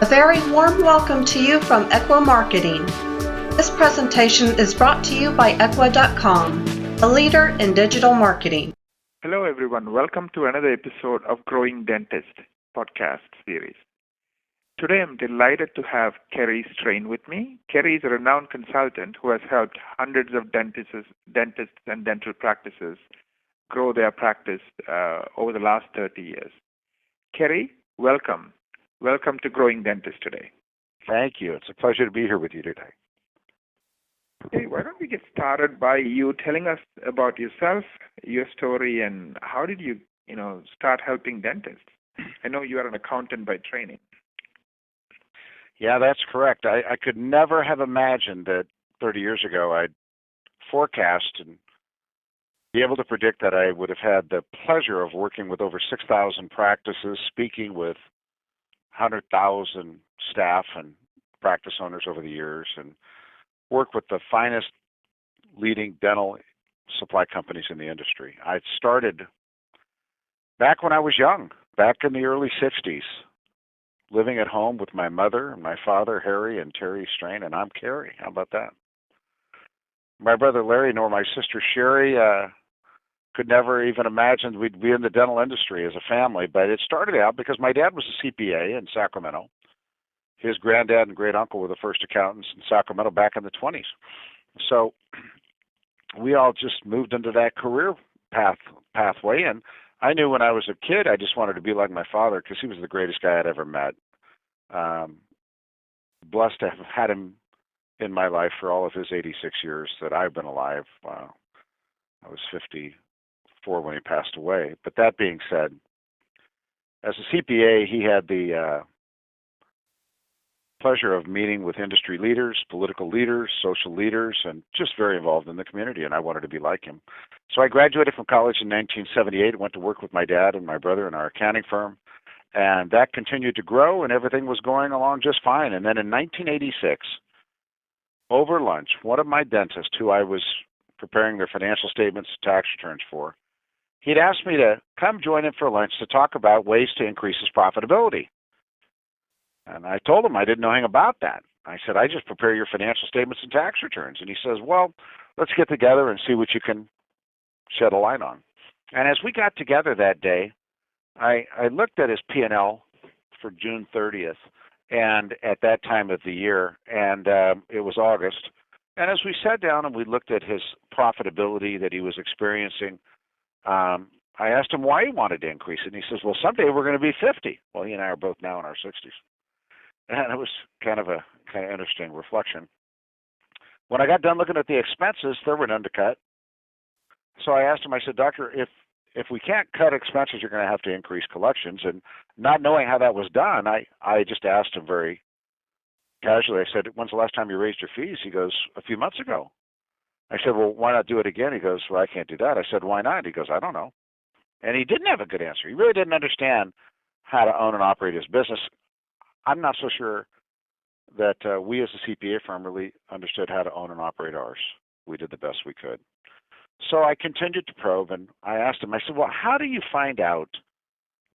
A very warm welcome to you from Equa Marketing. This presentation is brought to you by Equa.com, a leader in digital marketing. Hello, everyone. Welcome to another episode of Growing Dentist podcast series. Today, I'm delighted to have Kerry Straine with me. Kerry is a renowned consultant who has helped hundreds of dentists and dental practices grow their practice over the last 30 years. Kerry, welcome. Welcome to Growing Dentist today. Thank you. It's a pleasure to be here with you today. Hey, why don't we get started by you telling us about yourself, your story, and how did you start helping dentists? I know you are an accountant by training. Yeah, that's correct. I could never have imagined that 30 years ago I'd forecast and be able to predict that I would have had the pleasure of working with over 6,000 practices, speaking with 100,000 staff and practice owners over the years, and work with the finest leading dental supply companies in the industry. I started back when I was young, back in the early 60s, living at home with my mother and my father, Harry and Terry Straine, and I'm Kerry. How about that? My brother Larry nor my sister Sherry could never even imagine we'd be in the dental industry as a family, but it started out because my dad was a CPA in Sacramento. His granddad and great uncle were the first accountants in Sacramento back in the 20s. So we all just moved into that career pathway, and I knew when I was a kid I just wanted to be like my father because he was the greatest guy I'd ever met. Blessed to have had him in my life for all of his 86 years that I've been alive. I was 54 when he passed away. But that being said, as a CPA, he had the pleasure of meeting with industry leaders, political leaders, social leaders, and just very involved in the community, and I wanted to be like him. So I graduated from college in 1978, went to work with my dad and my brother in our accounting firm, and that continued to grow, and everything was going along just fine. And then in 1986, over lunch, one of my dentists, who I was preparing their financial statements, tax returns for, he'd asked me to come join him for lunch to talk about ways to increase his profitability. And I told him I didn't know anything about that. I said, I just prepare your financial statements and tax returns. And he says, well, let's get together and see what you can shed a light on. And as we got together that day, I looked at his P&L for June 30th, and at that time of the year, and it was August. And as we sat down and we looked at his profitability that he was experiencing, I asked him why he wanted to increase it. And he says, well, someday we're going to be 50. Well, he and I are both now in our 60s. And it was kind of interesting reflection. When I got done looking at the expenses, there were none to cut. So I asked him, I said, Doctor, if we can't cut expenses, you're going to have to increase collections. And not knowing how that was done, I just asked him very casually, I said, when's the last time you raised your fees? He goes, a few months ago. I said, well, why not do it again? He goes, well, I can't do that. I said, why not? He goes, I don't know. And he didn't have a good answer. He really didn't understand how to own and operate his business. I'm not so sure that we as a CPA firm really understood how to own and operate ours. We did the best we could. So I continued to probe, and I asked him, I said, well, how do you find out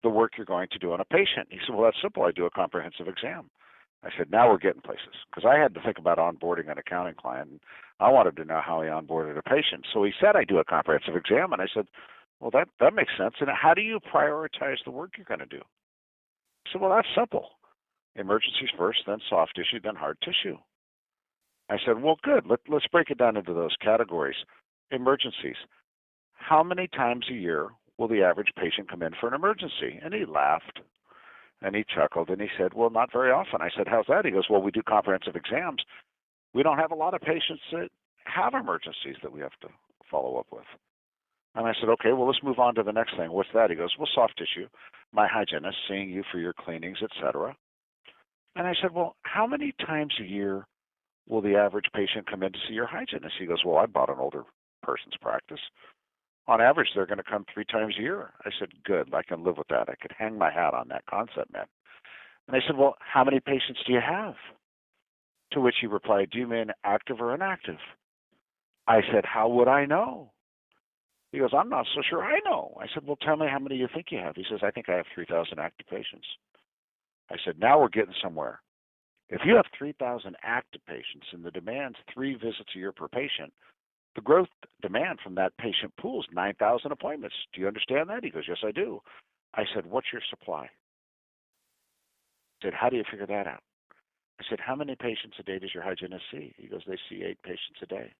the work you're going to do on a patient? He said, well, that's simple. I do a comprehensive exam. I said, now we're getting places, because I had to think about onboarding an accounting client, and I wanted to know how he onboarded a patient. So he said, I do a comprehensive exam, and I said, well, that makes sense. And how do you prioritize the work you're going to do? He said, well, that's simple. Emergencies first, then soft tissue, then hard tissue. I said, well, good. Let's break it down into those categories. Emergencies. How many times a year will the average patient come in for an emergency? And he laughed, and he chuckled, and he said, well, not very often. I said, how's that? He goes, well, we do comprehensive exams. We don't have a lot of patients that have emergencies that we have to follow up with. And I said, okay, well, let's move on to the next thing. What's that? He goes, well, soft tissue. My hygienist, seeing you for your cleanings, etc. And I said, well, how many times a year will the average patient come in to see your hygienist? He goes, well, I bought an older person's practice. On average, they're going to come 3 times a year. I said, good, I can live with that. I could hang my hat on that concept, man. And they said, well, how many patients do you have? To which he replied, do you mean active or inactive? I said, how would I know? He goes, I'm not so sure I know. I said, well, tell me how many you think you have. He says, I think I have 3,000 active patients. I said, now we're getting somewhere. If you have 3,000 active patients and the demand's 3 visits a year per patient, the growth demand from that patient pool is 9,000 appointments. Do you understand that? He goes, yes, I do. I said, what's your supply? He said, how do you figure that out? I said, how many patients a day does your hygienist see? He goes, they see 8 patients a day.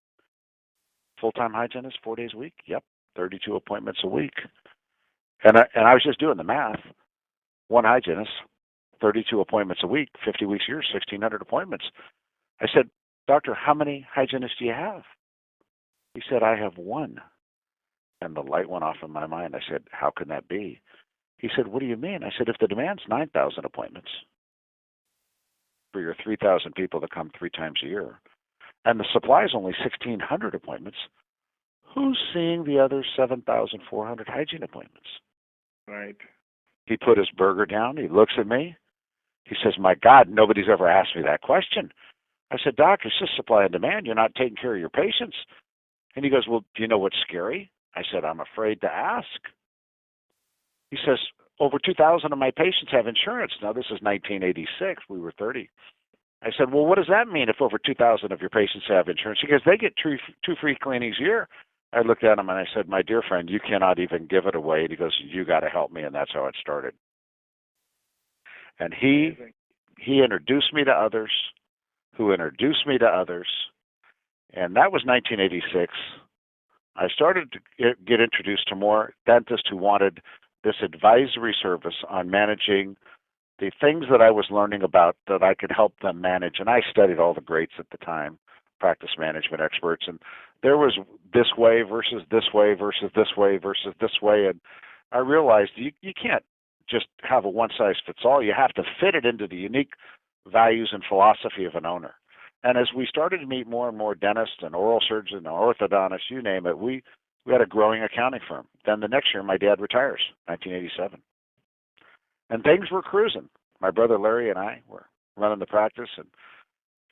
Full-time hygienist, 4 days a week? Yep, 32 appointments a week. And I was just doing the math. One hygienist, 32 appointments a week, 50 weeks a year, 1,600 appointments. I said, doctor, how many hygienists do you have? He said, I have 1. And the light went off in my mind. I said, how can that be? He said, what do you mean? I said, if the demand's 9,000 appointments for your 3,000 people that come 3 times a year, and the supply is only 1,600 appointments, who's seeing the other 7,400 hygiene appointments? Right. He put his burger down. He looks at me. He says, my God, nobody's ever asked me that question. I said, Doc, it's just supply and demand. You're not taking care of your patients. And he goes, well, do you know what's scary? I said, I'm afraid to ask. He says, over 2,000 of my patients have insurance. Now, this is 1986. We were 30. I said, well, what does that mean if over 2,000 of your patients have insurance? He goes, they get 2 free cleanings a year. I looked at him and I said, my dear friend, you cannot even give it away. And he goes, you got to help me. And that's how it started. And he introduced me to others who introduced me to others. And that was 1986. I started to get introduced to more dentists who wanted this advisory service on managing the things that I was learning about that I could help them manage. And I studied all the greats at the time, practice management experts. And there was this way versus this way versus this way versus this way. And I realized you can't just have a one-size-fits-all. You have to fit it into the unique values and philosophy of an owner. And as we started to meet more and more dentists and oral surgeons and orthodontists, you name it, we had a growing accounting firm. Then the next year, my dad retires, 1987. And things were cruising. My brother Larry and I were running the practice, and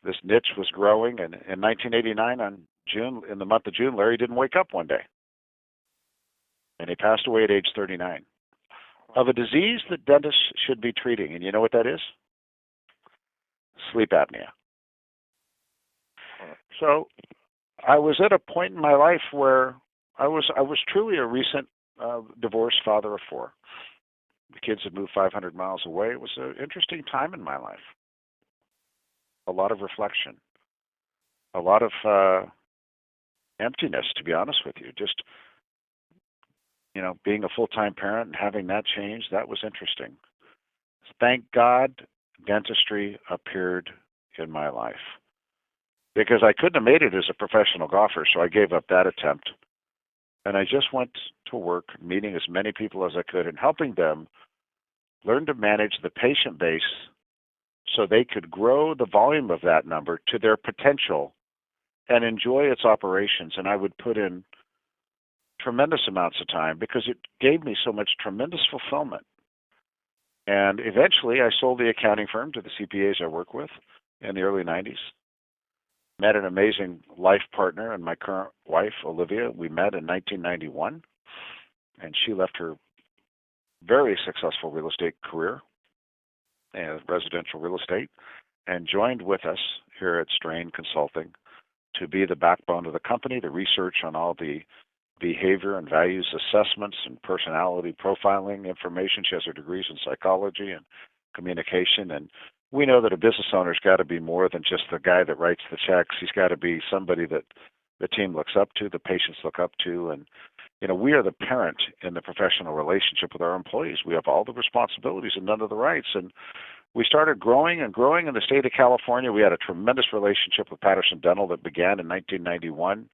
this niche was growing. And in 1989, in the month of June, Larry didn't wake up one day. And he passed away at age 39 of a disease that dentists should be treating. And you know what that is? Sleep apnea. So I was at a point in my life where I was truly a recent divorced father of 4. The kids had moved 500 miles away. It was an interesting time in my life. A lot of reflection, a lot of emptiness, to be honest with you. Just, being a full-time parent and having that change, that was interesting. Thank God dentistry appeared in my life, because I couldn't have made it as a professional golfer, so I gave up that attempt. And I just went to work meeting as many people as I could and helping them learn to manage the patient base so they could grow the volume of that number to their potential and enjoy its operations. And I would put in tremendous amounts of time because it gave me so much tremendous fulfillment. And eventually I sold the accounting firm to the CPAs I work with in the early 90s. Met an amazing life partner and my current wife, Olivia. We met in 1991, and she left her very successful real estate career, residential real estate, and joined with us here at Straine Consulting to be the backbone of the company, the research on all the behavior and values assessments and personality profiling information. She has her degrees in psychology and communication, and we know that a business owner's got to be more than just the guy that writes the checks. He's got to be somebody that the team looks up to, the patients look up to, and we are the parent in the professional relationship with our employees. We have all the responsibilities and none of the rights. And we started growing and growing in the state of California. We had a tremendous relationship with Patterson Dental that began in 1991,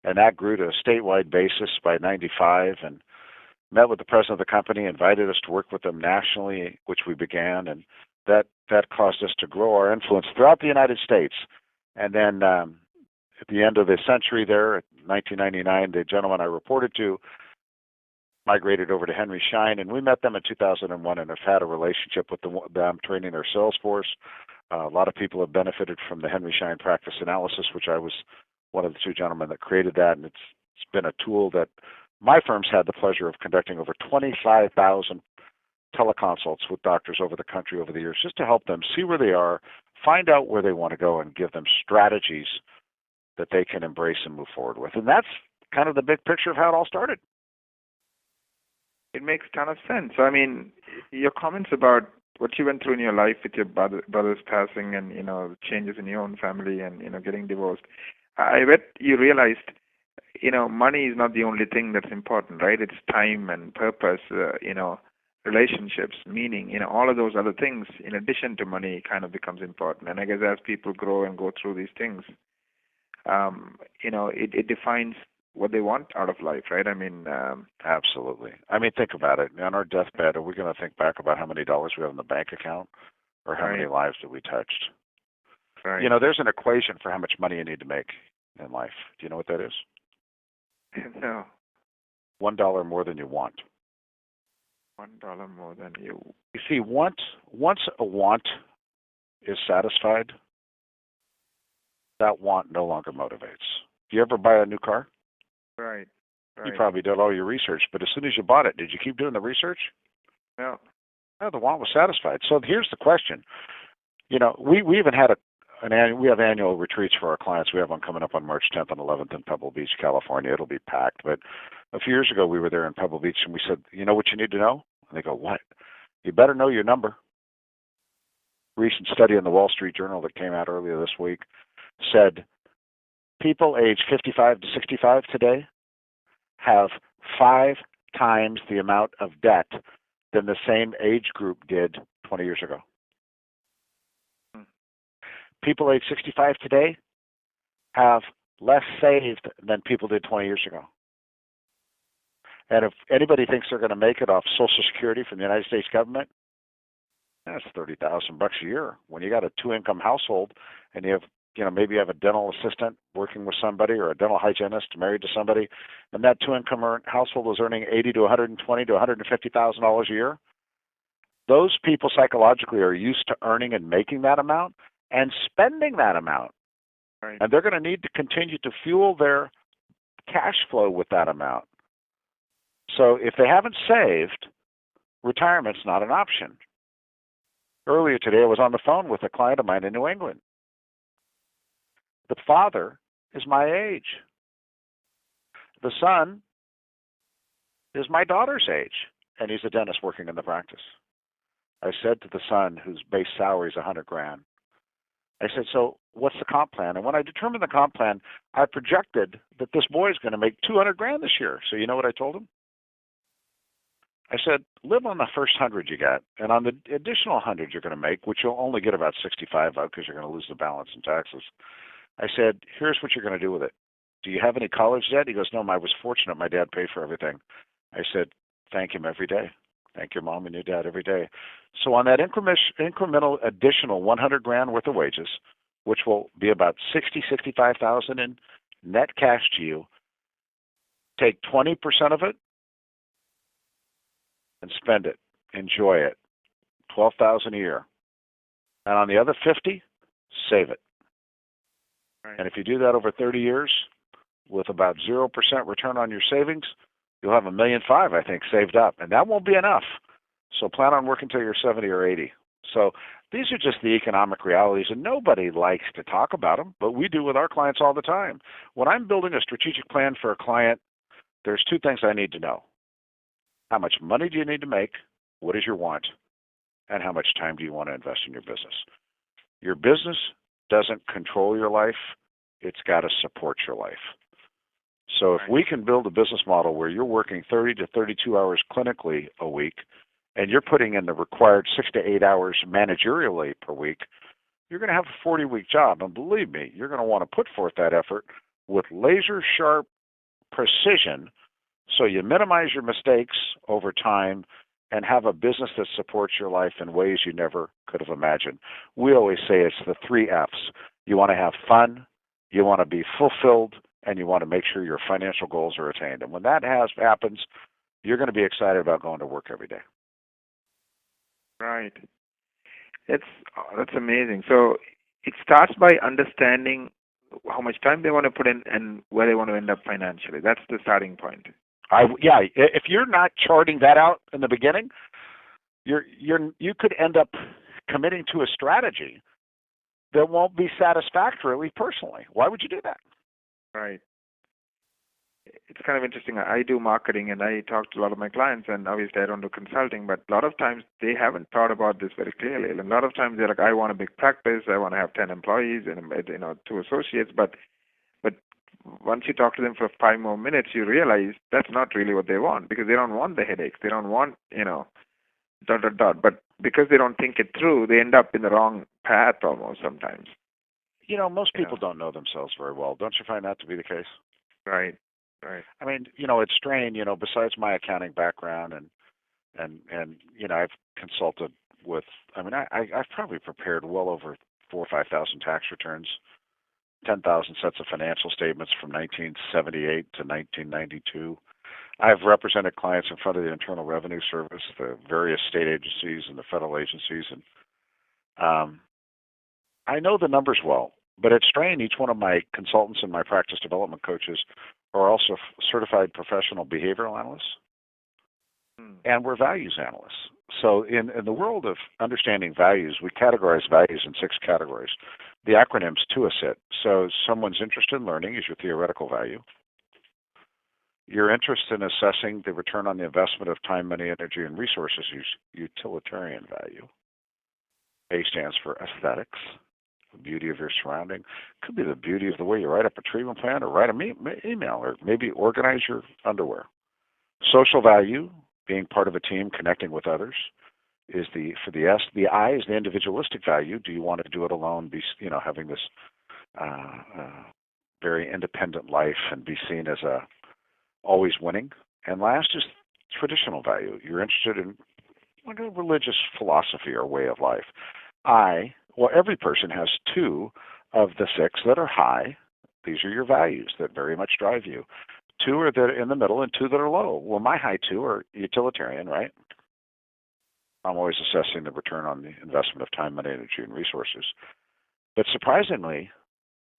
and that grew to a statewide basis by 95, and met with the president of the company, invited us to work with them nationally, which we began, and that caused us to grow our influence throughout the United States. And then at the end of the century there, 1999, the gentleman I reported to migrated over to Henry Schein, and we met them in 2001 and have had a relationship with them, training their sales force. A lot of people have benefited from the Henry Schein practice analysis, which I was one of the 2 gentlemen that created that, and it's been a tool that my firm's had the pleasure of conducting over 25,000 teleconsults with doctors over the country over the years just to help them see where they are, find out where they want to go, and give them strategies that they can embrace and move forward with. And that's kind of the big picture of how it all started. It makes a ton of sense. I mean, your comments about what you went through in your life with your brother's passing and, changes in your own family and, getting divorced, I bet you realized, money is not the only thing that's important, right? It's time and purpose, relationships, meaning, all of those other things in addition to money kind of becomes important. And I guess as people grow and go through these things, it defines what they want out of life, right? I mean, absolutely. I mean, think about it. On our deathbed, are we going to think back about how many dollars we have in the bank account or how many lives that we touched? Right. There's an equation for how much money you need to make in life. Do you know what that is? No. $1 more than you want. $1 more than you. You see, once a want is satisfied, that want no longer motivates. Do you ever buy a new car? Right. You probably did all your research, but as soon as you bought it, did you keep doing the research? No. No, the want was satisfied. So here's the question. We even had we have annual retreats for our clients. We have one coming up on March 10th and 11th in Pebble Beach, California. It'll be packed. But a few years ago, we were there in Pebble Beach, and we said, you know what you need to know? And they go, what? You better know your number. Recent study in the Wall Street Journal that came out earlier this week said people age 55 to 65 today have 5 times the amount of debt than the same age group did 20 years ago. People age 65 today have less saved than people did 20 years ago. And if anybody thinks they're going to make it off Social Security from the United States government, that's $30,000 a year. When you got a 2-income household and you have, maybe you have a dental assistant working with somebody or a dental hygienist married to somebody, and that 2-income household is earning $80,000 to $120,000 to $150,000 a year. Those people psychologically are used to earning and making that amount and spending that amount. Right. And they're going to need to continue to fuel their cash flow with that amount. So if they haven't saved, retirement's not an option. Earlier today, I was on the phone with a client of mine in New England. The father is my age. The son is my daughter's age, and he's a dentist working in the practice. I said to the son, whose base salary is $100,000, I said, so what's the comp plan? And when I determined the comp plan, I projected that this boy is going to make $200,000 this year. So you know what I told him? I said, live on the first 100 you got, and on the additional 100 you're going to make, which you'll only get about 65 of because you're going to lose the balance in taxes. I said, here's what you're going to do with it. Do you have any college debt? He goes, no, I was fortunate. My dad paid for everything. I said, thank him every day. Thank your mom and your dad every day. So on that incremental additional $100,000 worth of wages, which will be about $65,000 in net cash to you, take 20% of it and spend it. Enjoy it. $12,000 a year. And on the other 50, save it. Right. And if you do that over 30 years with about 0% return on your savings, you'll have $1.5 million, I think, saved up. And that won't be enough. So plan on working until you're 70 or 80. So these are just the economic realities, and nobody likes to talk about them, but we do with our clients all the time. When I'm building a strategic plan for a client, there's 2 things I need to know. How much money do you need to make? What is your want? And how much time do you want to invest in your business? Your business doesn't control your life. It's got to support your life. So if we can build a business model where you're working 30 to 32 hours clinically a week, and you're putting in the required 6 to 8 hours managerially per week, you're going to have a 40-week job. And believe me, you're going to want to put forth that effort with laser-sharp precision so you minimize your mistakes over time and have a business that supports your life in ways you never could have imagined. We always say it's the 3 F's. You want to have fun, you want to be fulfilled, and you want to make sure your financial goals are attained. And when that happens, you're going to be excited about going to work every day. Right. That's amazing. So it starts by understanding how much time they want to put in and where they want to end up financially. That's the starting point. If you're not charting that out in the beginning, you could end up committing to a strategy that won't be satisfactory personally. Why would you do that? Right. It's kind of interesting. I do marketing and I talk to a lot of my clients, and obviously I don't do consulting, but a lot of times they haven't thought about this very clearly. And a lot of times they're like, I want a big practice, I want to have 10 employees and 2 associates, but once you talk to them for 5 more minutes, you realize that's not really what they want, because they don't want the headaches. They don't want, dot, dot, dot. But because they don't think it through, they end up in the wrong path almost sometimes. Most people don't know themselves very well. Don't you find that to be the case? Right. Right. I mean, at Straine, besides my accounting background and I've consulted with, I've probably prepared well over 4,000 or 5,000 tax returns, 10,000 sets of financial statements from 1978 to 1992. I've represented clients in front of the Internal Revenue Service, the various state agencies and the federal agencies, and I know the numbers well. But at Straine, each one of my consultants and my practice development coaches are also certified professional behavioral analysts, and we're values analysts. So in the world of understanding values, we categorize values in 6 categories. The acronym's TUASIT. So someone's interest in learning is your theoretical value. Your interest in assessing the return on the investment of time, money, energy, and resources is utilitarian value. A stands for aesthetics. The beauty of your surrounding. Could be the beauty of the way you write up a treatment plan or write an email or maybe organize your underwear. Social value, being part of a team, connecting with others, is for the S. The I is the individualistic value. Do you want to do it alone, having this very independent life and be seen as always winning? And last is traditional value. You're interested in like a religious philosophy or way of life. Every person has 2 of the 6 that are high. These are your values that very much drive you. 2 are that in the middle and 2 that are low. Well, my high 2 are utilitarian, right? I'm always assessing the return on the investment of time, money, energy, and resources. But surprisingly,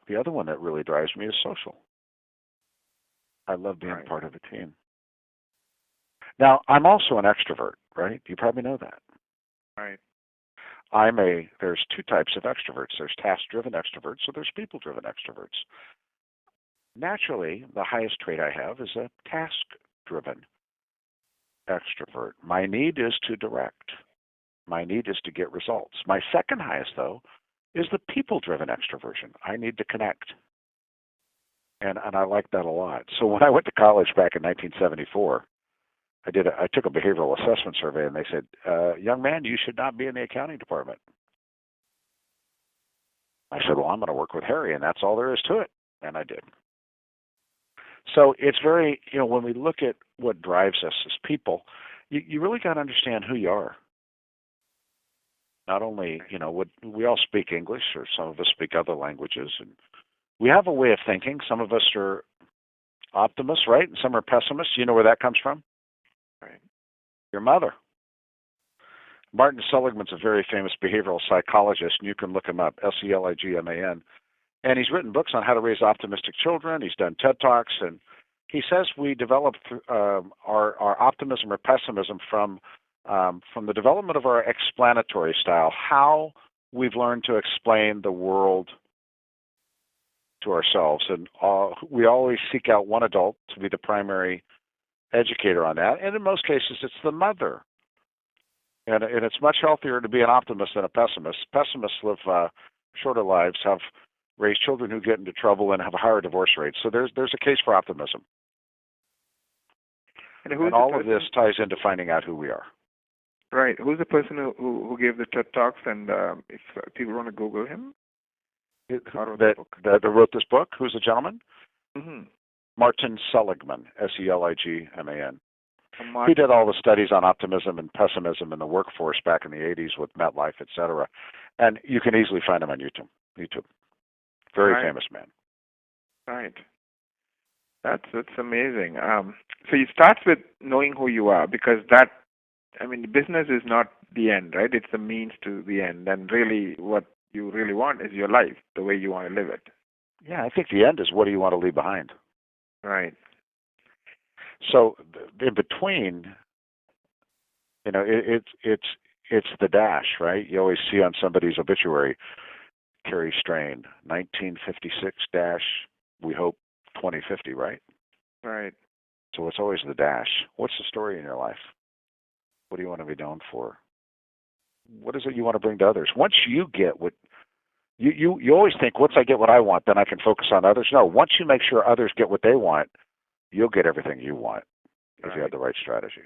the other one that really drives me is social. I love being part of a team. Now, I'm also an extrovert, right? You probably know that. Right. There's 2 types of extroverts. There's task-driven extroverts, so there's people-driven extroverts. Naturally, the highest trait I have is a task-driven extrovert. My need is to direct. My need is to get results. My second highest, though, is the people-driven extroversion. I need to connect. And I like that a lot. So when I went to college back in 1974, I took a behavioral assessment survey, and they said, young man, you should not be in the accounting department. I said, well, I'm going to work with Harry, and that's all there is to it. And I did. So it's very, when we look at what drives us as people, you really got to understand who you are. Not only, we all speak English, or some of us speak other languages, and we have a way of thinking. Some of us are optimists, right? And some are pessimists. You know where that comes from? Right. Your mother. Martin Seligman's a very famous behavioral psychologist, and you can look him up, Seligman. And he's written books on how to raise optimistic children. He's done TED Talks, and he says we develop our optimism or pessimism from the development of our explanatory style, how we've learned to explain the world to ourselves. And we always seek out one adult to be the primary educator on that, and in most cases it's the mother. And it's much healthier to be an optimist than a pessimist. Pessimists live shorter lives, have raised children who get into trouble, and have a higher divorce rate. So there's a case for optimism. And all of this ties into finding out who we are. Right. Who's the person who gave the TED Talks, and if people want to Google him? That wrote this book? Who's the gentleman? Mm-hmm. Martin Seligman, Seligman. He did all the studies on optimism and pessimism in the workforce back in the 80s with MetLife, et cetera. And you can easily find him on YouTube. Very famous man. Right. That's amazing. So you start with knowing who you are, because business is not the end, right? It's the means to the end. And really what you really want is your life, the way you want to live it. Yeah, I think the end is what do you want to leave behind? Right. So in between It's the dash, right? You always see on somebody's obituary, Kerry Straine, 1956 dash, we hope 2050, right? Right. So it's always the dash. What's the story in your life? What do you want to be known for? What is it you want to bring to others? Once you get what you always think, once I get what I want, then I can focus on others. No, once you make sure others get what they want, you'll get everything you want if you have the right strategy.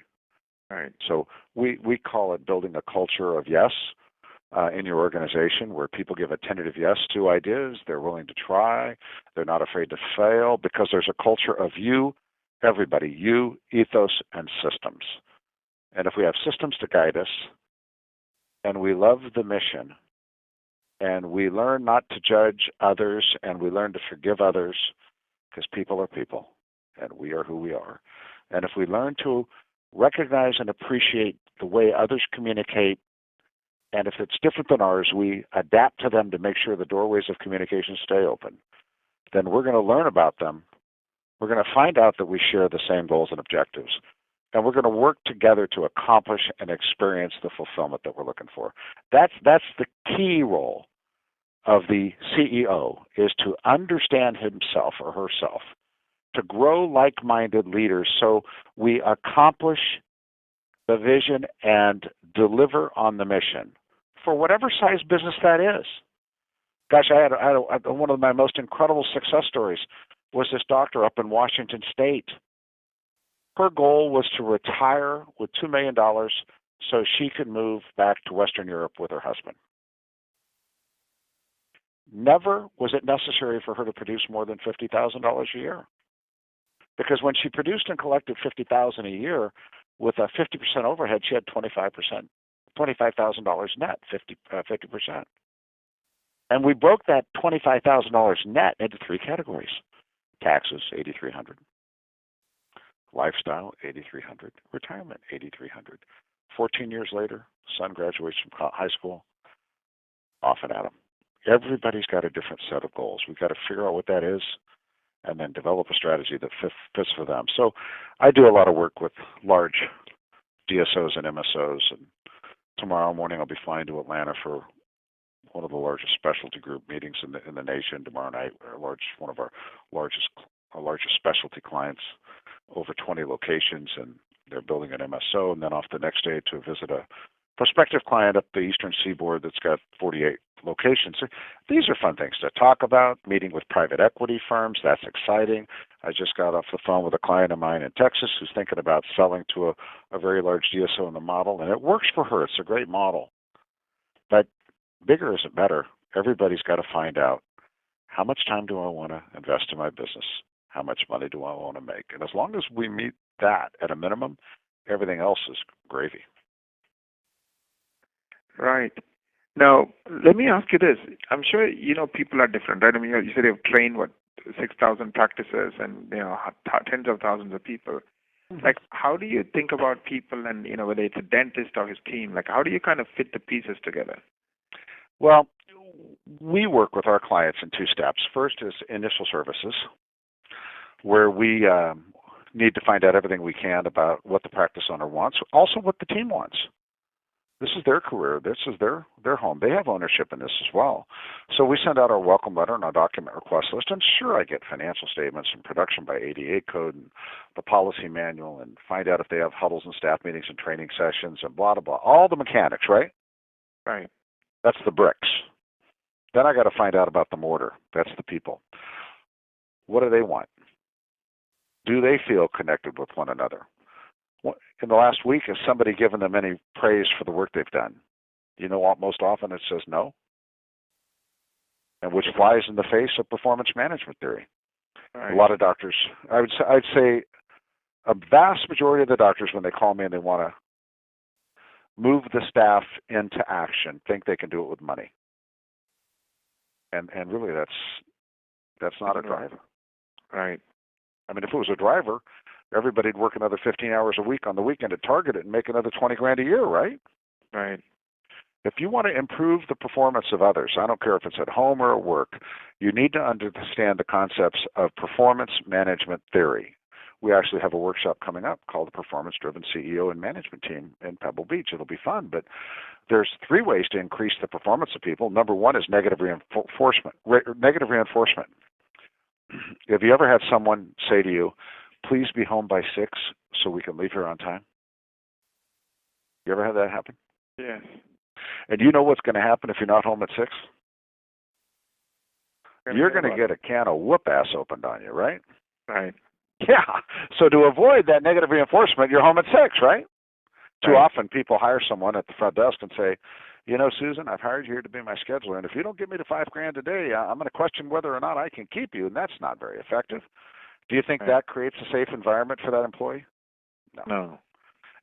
Right. So we call it building a culture of yes in your organization, where people give a tentative yes to ideas. They're willing to try. They're not afraid to fail, because there's a culture of you, everybody, you, ethos, and systems. And if we have systems to guide us, and we love the mission, and we learn not to judge others, and we learn to forgive others, because people are people, and we are who we are. And if we learn to recognize and appreciate the way others communicate, and if it's different than ours, we adapt to them to make sure the doorways of communication stay open, then we're going to learn about them. We're going to find out that we share the same goals and objectives. And we're going to work together to accomplish and experience the fulfillment that we're looking for. That's the key role of the CEO, is to understand himself or herself, to grow like-minded leaders so we accomplish the vision and deliver on the mission for whatever size business that is. Gosh, I had one of my most incredible success stories was this doctor up in Washington State. Her goal was to retire with $2 million so she could move back to Western Europe with her husband. Never was it necessary for her to produce more than $50,000 a year. Because when she produced and collected $50,000 a year with a 50% overhead, she had $25,000 net, 50%. And we broke that $25,000 net into three categories: taxes, $8,300; lifestyle, $8,300; retirement, $8,300. 14 years later, son graduates from high school, off and at 'em. Everybody's got a different set of goals. We've got to figure out what that is, and then develop a strategy that fits for them. So I do a lot of work with large DSOs and MSOs, and tomorrow morning I'll be flying to Atlanta for one of the largest specialty group meetings in the nation. Tomorrow night, one of our largest specialty clients, over 20 locations, and they're building an MSO, and then off the next day to visit a prospective client up the Eastern Seaboard that's got 48 locations. These are fun things to talk about. Meeting with private equity firms, that's exciting. I just got off the phone with a client of mine in Texas who's thinking about selling to a very large DSO in the model, and it works for her. It's a great model. But bigger isn't better. Everybody's got to find out, how much time do I want to invest in my business? How much money do I want to make? And as long as we meet that at a minimum, everything else is gravy. Right. Now, let me ask you this. I'm sure people are different, right? I mean, you said you've trained 6,000 practices and tens of thousands of people. Mm-hmm. Like, how do you think about people, and whether it's a dentist or his team? Like, how do you kind of fit the pieces together? Well, we work with our clients in two steps. First is initial services, where we need to find out everything we can about what the practice owner wants, also what the team wants. This is their career. This is their home. They have ownership in this as well. So we send out our welcome letter and our document request list, and sure, I get financial statements and production by 88 code and the policy manual, and find out if they have huddles and staff meetings and training sessions and blah, blah, blah. All the mechanics, right? Right. That's the bricks. Then I got to find out about the mortar. That's the people. What do they want? Do they feel connected with one another? In the last week, has somebody given them any praise for the work they've done? You know what? Most often it says no, and which flies in the face of performance management theory. Right. A lot of doctors, I'd say a vast majority of the doctors, when they call me and they want to move the staff into action, think they can do it with money. And really, that's not a driver. Right. I mean, if it was a driver, everybody'd work another 15 hours a week on the weekend at Target and make another $20,000 a year, right? Right. If you want to improve the performance of others, I don't care if it's at home or at work, you need to understand the concepts of performance management theory, We actually have a workshop coming up called the Performance Driven CEO and Management Team in Pebble Beach. It'll be fun, but there's 3 ways to increase the performance of people. Number 1 is negative reinforcement. Negative reinforcement. Have you ever had someone say to you, please be home by 6 so we can leave here on time? You ever had that happen? Yes. And you know what's going to happen if you're not home at 6? You're going to get a can of whoop-ass opened on you, right? Right. Yeah. So to avoid that negative reinforcement, you're home at 6, right? Too often people hire someone at the front desk and say, you know, Susan, I've hired you here to be my scheduler, and if you don't give me the $5,000 a day, I'm going to question whether or not I can keep you, and that's not very effective. Do you think that creates a safe environment for that employee? No.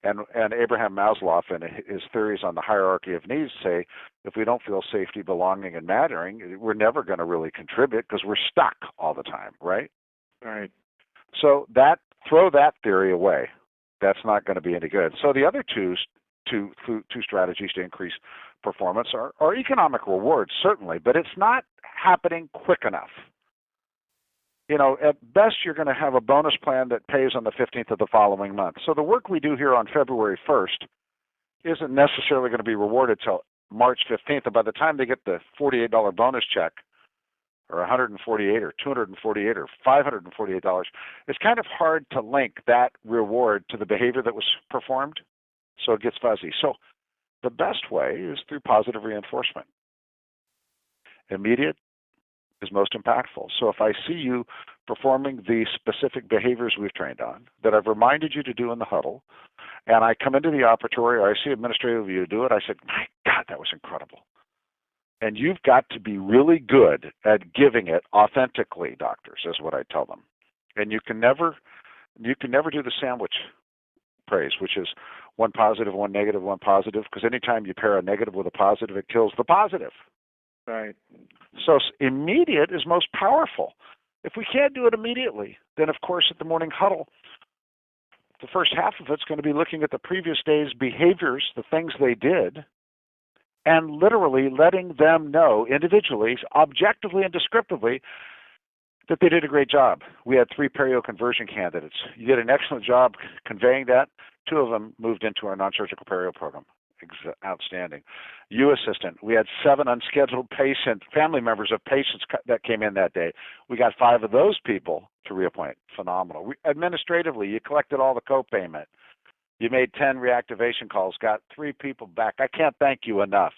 And Abraham Maslow in his theories on the hierarchy of needs say if we don't feel safety, belonging, and mattering, we're never going to really contribute because we're stuck all the time, right? Right. So throw that theory away. That's not going to be any good. So the other two strategies to increase performance are economic rewards, certainly, but it's not happening quick enough. You know, at best, you're going to have a bonus plan that pays on the 15th of the following month. So the work we do here on February 1st isn't necessarily going to be rewarded till March 15th. And by the time they get the $48 bonus check, or $148 or $248 or $548, it's kind of hard to link that reward to the behavior that was performed, so it gets fuzzy. So the best way is through positive reinforcement. Immediate is most impactful. So if I see you performing the specific behaviors we've trained on, that I've reminded you to do in the huddle, and I come into the operatory or I see administrative review do it, I said, my God, that was incredible. And you've got to be really good at giving it authentically, doctors, is what I tell them. And you can never do the sandwich praise, which is 1 positive, 1 negative, 1 positive, because anytime you pair a negative with a positive, it kills the positive. Right. So immediate is most powerful. If we can't do it immediately, then of course at the morning huddle, the first half of it's going to be looking at the previous day's behaviors, the things they did, and literally letting them know individually, objectively and descriptively, that they did a great job. We had 3 perio conversion candidates. You did an excellent job conveying that. 2 of them moved into our non-surgical perio program. Outstanding. You assistant, we had 7 unscheduled family members of patients that came in that day. We got 5 of those people to reappoint. Phenomenal. Administratively, you collected all the co-payment. You made 10 reactivation calls, got 3 people back. I can't thank you enough.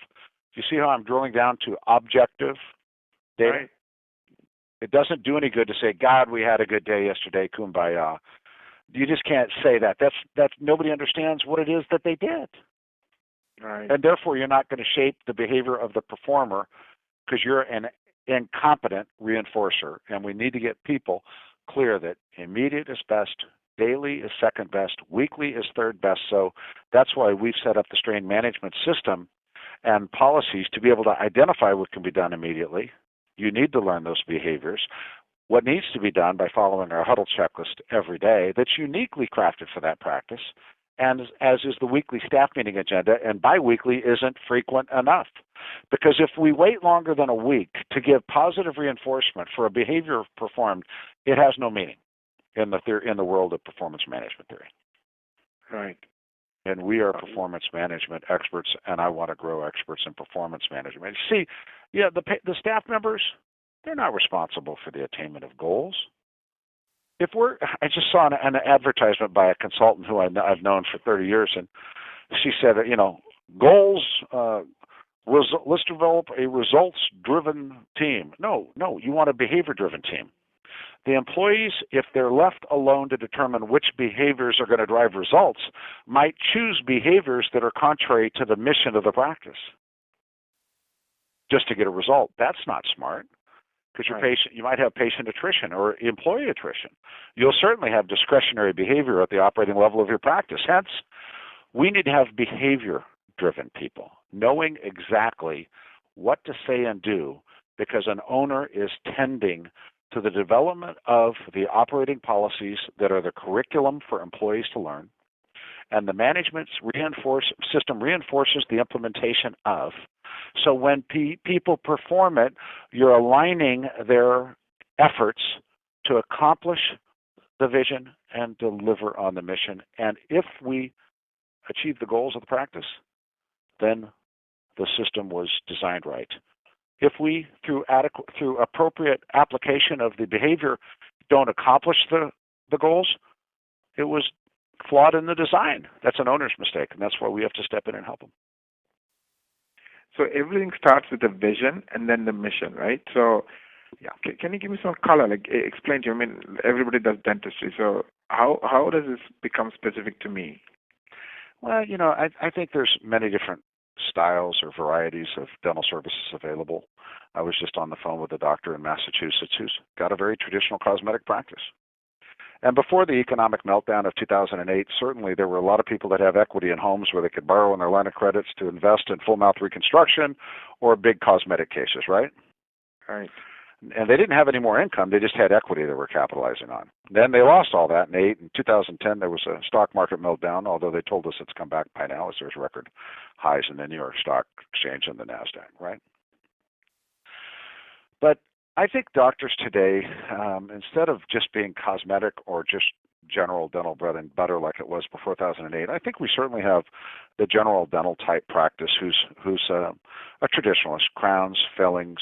Do you see how I'm drilling down to objective data? Right. It doesn't do any good to say, God, we had a good day yesterday, kumbaya. You just can't say that. That's nobody understands what it is that they did. Right. And therefore, you're not going to shape the behavior of the performer because you're an incompetent reinforcer. And we need to get people clear that immediate is best, daily is second best, weekly is third best. So that's why we've set up the strain management system and policies to be able to identify what can be done immediately. You need to learn those behaviors. What needs to be done by following our huddle checklist every day that's uniquely crafted for that practice, and as is the weekly staff meeting agenda, and biweekly isn't frequent enough. Because if we wait longer than a week to give positive reinforcement for a behavior performed, it has no meaning in the world of performance management theory. Right. And we are performance management experts, and I want to grow experts in performance management. See, yeah, the staff members, they're not responsible for the attainment of goals. I just saw an advertisement by a consultant who I've known for 30 years, and she said, goals, let's develop a results-driven team. No, you want a behavior-driven team. The employees, if they're left alone to determine which behaviors are going to drive results, might choose behaviors that are contrary to the mission of the practice just to get a result. That's not smart. Because you might have patient attrition or employee attrition. You'll certainly have discretionary behavior at the operating level of your practice. Hence, we need to have behavior-driven people, knowing exactly what to say and do, because an owner is tending to the development of the operating policies that are the curriculum for employees to learn, and the management system reinforces the implementation of. So when people perform it, you're aligning their efforts to accomplish the vision and deliver on the mission. And if we achieve the goals of the practice, then the system was designed right. If we, through appropriate application of the behavior, don't accomplish the goals, it was flawed in the design. That's an owner's mistake, and that's why we have to step in and help them. So everything starts with the vision and then the mission, right? So yeah. Can you give me some color? Like, explain to you. I mean, everybody does dentistry, so how does this become specific to me? Well, I think there's many different styles or varieties of dental services available. I was just on the phone with a doctor in Massachusetts who's got a very traditional cosmetic practice. And before the economic meltdown of 2008, certainly there were a lot of people that have equity in homes where they could borrow on their line of credits to invest in full mouth reconstruction or big cosmetic cases, right? Right. And they didn't have any more income. They just had equity they were capitalizing on. Then they lost all that in 2008. In 2010, there was a stock market meltdown, although they told us it's come back by now as there's record highs in the New York Stock Exchange and the NASDAQ, right? But I think doctors today, instead of just being cosmetic or just general dental bread and butter like it was before 2008, I think we certainly have the general dental type practice who's a traditionalist, crowns, fillings,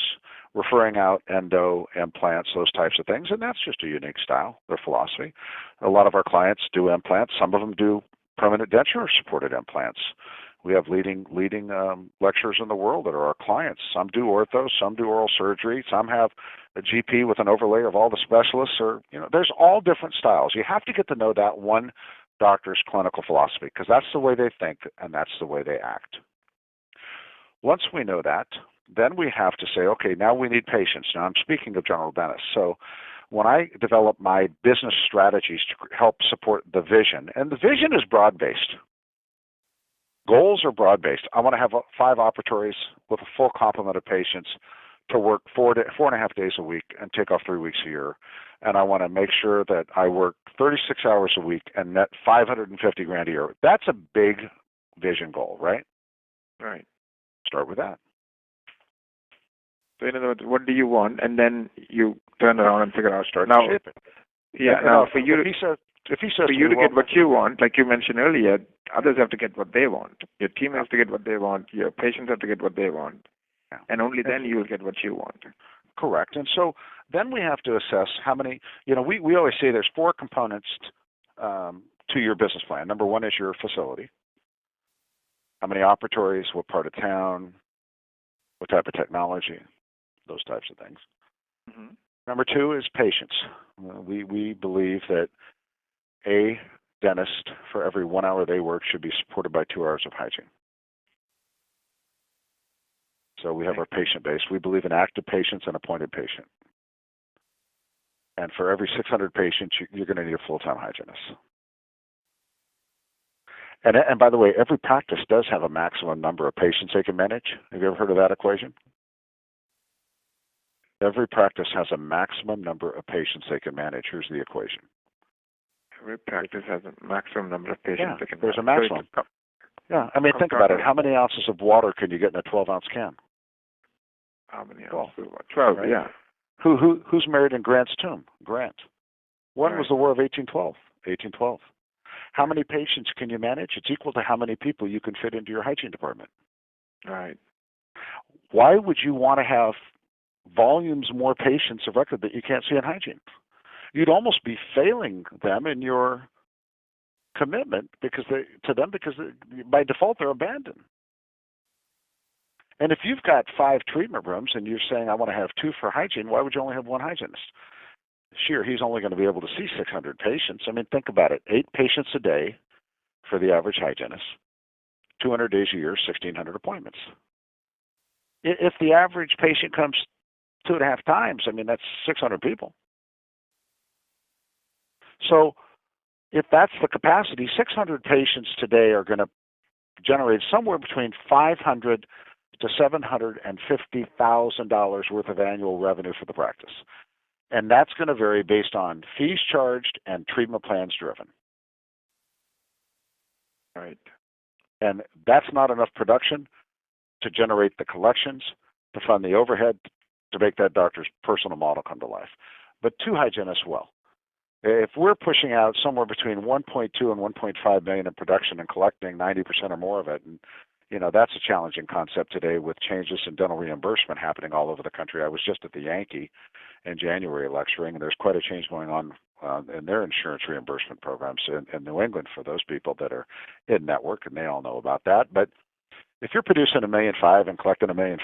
referring out endo, implants, those types of things, and that's just a unique style, their philosophy. A lot of our clients do implants. Some of them do permanent denture-supported implants. We have leading lecturers in the world that are our clients. Some do ortho, some do oral surgery, some have a GP with an overlay of all the specialists. Or there's all different styles. You have to get to know that one doctor's clinical philosophy because that's the way they think and that's the way they act. Once we know that, then we have to say, okay, now we need patients. Now I'm speaking of general dentists. So when I develop my business strategies to help support the vision, and the vision is broad-based. Goals are broad-based. I want to have 5 operatories with a full complement of patients to work 4.5 days a week and take off 3 weeks a year. And I want to make sure that I work 36 hours a week and net $550,000 a year. That's a big vision goal, right? Right. Start with that. So in other words, what do you want? And then you turn around and figure out. Start to shape it. Yeah. Now, for you, if he says for you to get what you want, like you mentioned earlier, others have to get what they want. Your team has to get what they want. Your patients have to get what they want. Yeah. And only then you will get what you want. Correct. And so then we have to assess how many, we always say there's 4 components to your business plan. Number 1 is your facility. How many operatories, what part of town, what type of technology, those types of things. Mm-hmm. Number 2 is patients. We believe that a dentist, for every 1 hour they work, should be supported by 2 hours of hygiene. So we have our patient base. We believe in active patients and appointed patient. And for every 600 patients, you're going to need a full-time hygienist. And by the way, every practice does have a maximum number of patients they can manage. Have you ever heard of that equation? Every practice has a maximum number of patients they can manage. Here's the equation. Every practice has a maximum number of patients they can manage. There's a maximum. Yeah, I mean, think about it. How many ounces of water can you get in a 12-ounce can? How many ounces? 12, right? Yeah. Who's married in Grant's tomb? Grant. When was the War of 1812? 1812. How many patients can you manage? It's equal to how many people you can fit into your hygiene department. Right. Why would you want to have volumes more patients of record that you can't see in hygiene? You'd almost be failing them in your commitment because by default they're abandoned. And if you've got 5 treatment rooms and you're saying I want to have 2 for hygiene, why would you only have 1 hygienist? Sure, he's only going to be able to see 600 patients. I mean, think about it. 8 patients a day for the average hygienist. 200 days a year, 1,600 appointments. If the average patient comes 2.5 times, I mean, that's 600 people. So if that's the capacity, 600 patients today are going to generate somewhere between $500,000 to $750,000 worth of annual revenue for the practice. And that's going to vary based on fees charged and treatment plans driven. Right. And that's not enough production to generate the collections, to fund the overhead, to make that doctor's personal model come to life. But 2 hygienists will. If we're pushing out somewhere between 1.2 and 1.5 million in production and collecting 90% or more of it, and that's a challenging concept today with changes in dental reimbursement happening all over the country. I was just at the Yankee in January lecturing, and there's quite a change going on in their insurance reimbursement programs in New England for those people that are in network, and they all know about that. But if you're producing $1.5 million and collecting $1.4 million,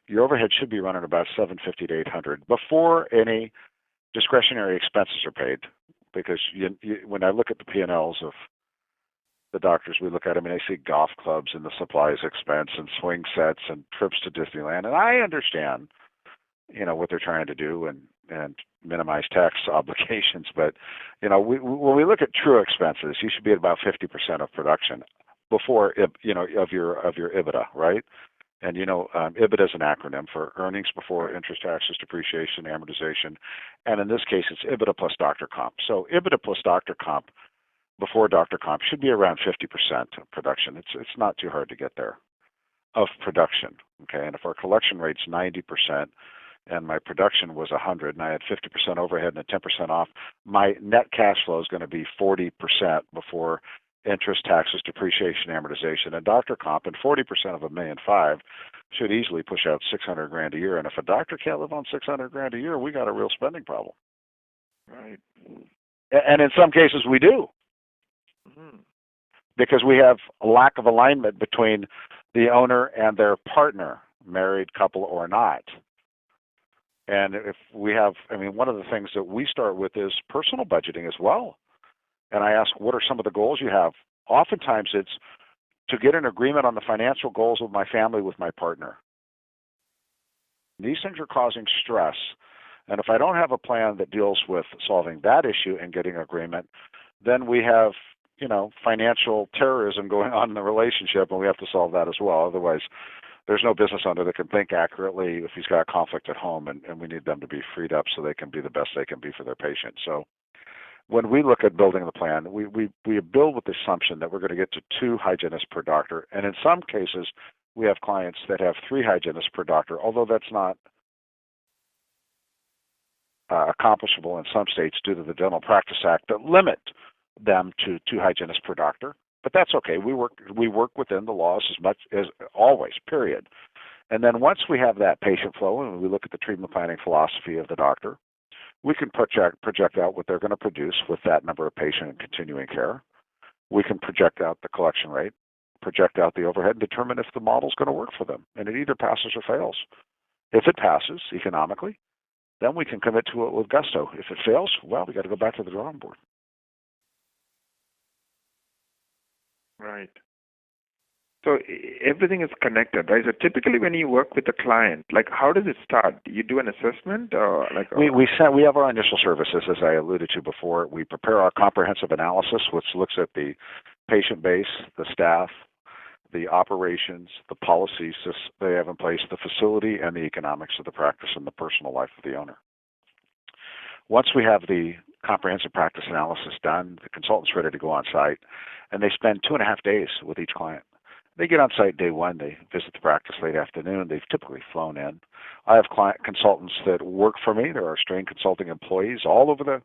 your overhead should be running about $750 to $800 before any discretionary expenses are paid. Because when I look at the P&Ls of the doctors, we look at them and I see golf clubs and the supplies expense and swing sets and trips to Disneyland, and I understand, what they're trying to do and minimize tax obligations. But when we look at true expenses, you should be at about 50% of production before of your EBITDA, right? And EBITDA is an acronym for earnings before interest, taxes, depreciation, amortization, and in this case, it's EBITDA plus doctor comp. So EBITDA plus doctor comp before doctor comp should be around 50% of production. It's not too hard to get there of production, okay? And if our collection rate's 90% and my production was 100 and I had 50% overhead and 10% off, my net cash flow is going to be 40% before interest, taxes, depreciation, amortization, and doctor comp, and 40% of $1.5 million should easily push out $600,000 a year. And if a doctor can't live on $600,000 a year, we got a real spending problem. Right. And in some cases, we do, because we have a lack of alignment between the owner and their partner, married couple or not. And if we have, one of the things that we start with is personal budgeting as well. And I ask, what are some of the goals you have? Oftentimes it's to get an agreement on the financial goals of my family with my partner. These things are causing stress. And if I don't have a plan that deals with solving that issue and getting agreement, then we have, financial terrorism going on in the relationship, and we have to solve that as well. Otherwise, there's no business owner that can think accurately if he's got conflict at home, and we need them to be freed up so they can be the best they can be for their patient. So when we look at building the plan, we build with the assumption that we're going to get to 2 hygienists per doctor. And in some cases, we have clients that have 3 hygienists per doctor, although that's not accomplishable in some states due to the Dental Practice Act that limit them to 2 hygienists per doctor. But that's okay. We work within the laws as much as always, period. And then once we have that patient flow and we look at the treatment planning philosophy of the doctor, we can project out what they're going to produce with that number of patient and continuing care. We can project out the collection rate, project out the overhead, and determine if the model's going to work for them. And it either passes or fails. If it passes economically, then we can commit to it with gusto. If it fails, well, we got to go back to the drawing board. Right. So everything is connected, right? So typically when you work with a client, how does it start? You do an assessment or we have our initial services, as I alluded to before. We prepare our comprehensive analysis, which looks at the patient base, the staff, the operations, the policies they have in place, the facility, and the economics of the practice and the personal life of the owner. Once we have the comprehensive practice analysis done, the consultant's ready to go on site, and they spend 2.5 days with each client. They get on site day 1. They visit the practice late afternoon. They've typically flown in. I have consultants that work for me. There are Straine Consulting employees all over the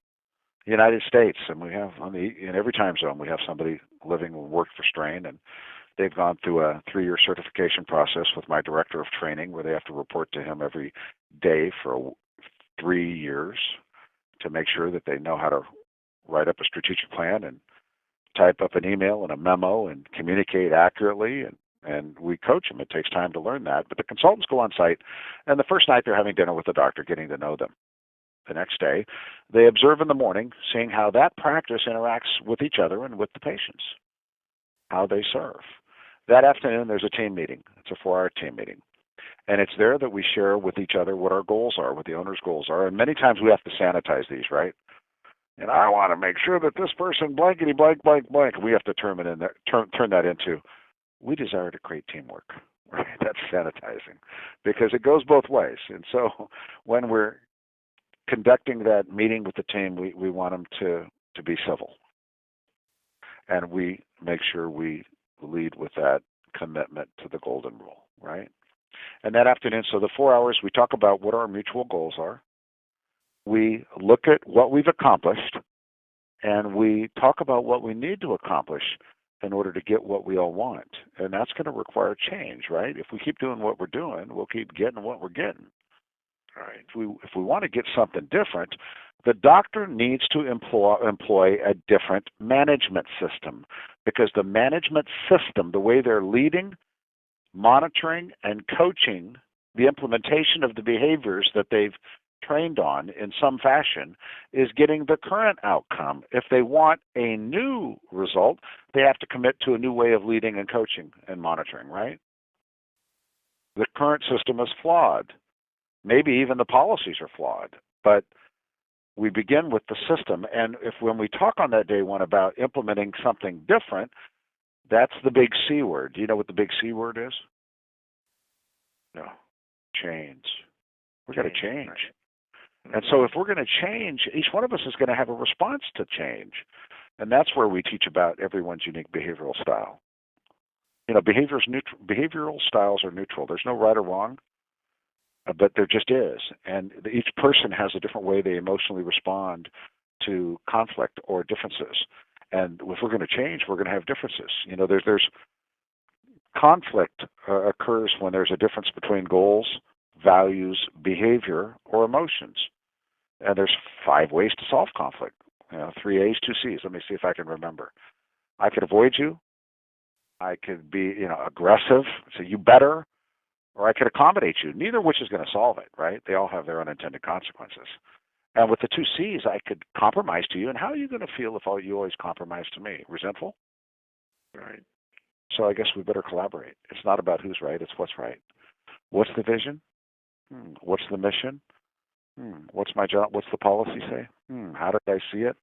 United States, and we have in every time zone we have somebody living and work for Straine, and they've gone through a 3-year certification process with my director of training, where they have to report to him every day for 3 years to make sure that they know how to write up a strategic plan and type up an email and a memo and communicate accurately, and we coach them. It takes time to learn that. But the consultants go on site, and the first night they're having dinner with the doctor, getting to know them. The next day, they observe in the morning, seeing how that practice interacts with each other and with the patients, how they serve. That afternoon, there's a team meeting. It's a 4-hour team meeting. And it's there that we share with each other what our goals are, what the owner's goals are. And many times we have to sanitize these, right? And I want to make sure that this person blankety blank blank blank. We have to turn that into, we desire to create teamwork. Right? That's sanitizing, because it goes both ways. And so when we're conducting that meeting with the team, we want them to be civil. And we make sure we lead with that commitment to the golden rule, right? And that afternoon, so the 4 hours, we talk about what our mutual goals are. we look at what we've accomplished, and we talk about what we need to accomplish in order to get what we all want. And that's going to require change, right? If we keep doing what we're doing, we'll keep getting what we're getting. Right. If we want to get something different, the doctor needs to employ a different management system, because the management system, the way they're leading, monitoring, and coaching the implementation of the behaviors that they've trained on in some fashion, is getting the current outcome. If they want a new result, they have to commit to a new way of leading and coaching and monitoring, right? The current system is flawed. Maybe even the policies are flawed, but we begin with the system. And when we talk on that day one about implementing something different, that's the big C word. Do you know what the big C word is? No. Change. We've got to change. Right. And so if we're going to change, each one of us is going to have a response to change. And that's where we teach about everyone's unique behavioral style. Behavioral styles are neutral. There's no right or wrong. But there just is. And each person has a different way they emotionally respond to conflict or differences. And if we're going to change, we're going to have differences. There's conflict occurs when there's a difference between goals, values, behavior, or emotions. And there's 5 ways to solve conflict. 3 A's, 2 C's. Let me see if I can remember. I could avoid you. I could be, aggressive, say you better. Or I could accommodate you, neither of which is going to solve it, right? They all have their unintended consequences. And with the 2 C's, I could compromise to you. And how are you going to feel if you always compromise to me? Resentful? Right. So I guess we better collaborate. It's not about who's right, it's what's right. What's the vision? What's the mission? What's my job? What's the policy say? How did I see it?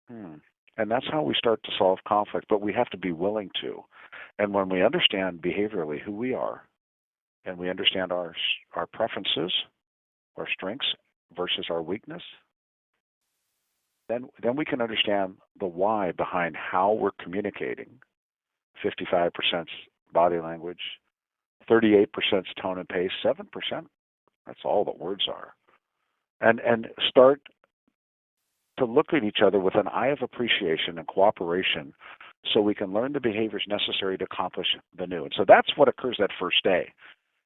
And that's how we start to solve conflict, but we have to be willing to. And when we understand behaviorally who we are, and we understand our preferences, our strengths versus our weakness, then we can understand the why behind how we're communicating. 55% body language, 38% tone and pace, 7%. That's all the words are. And start to look at each other with an eye of appreciation and cooperation so we can learn the behaviors necessary to accomplish the new. And so that's what occurs that first day.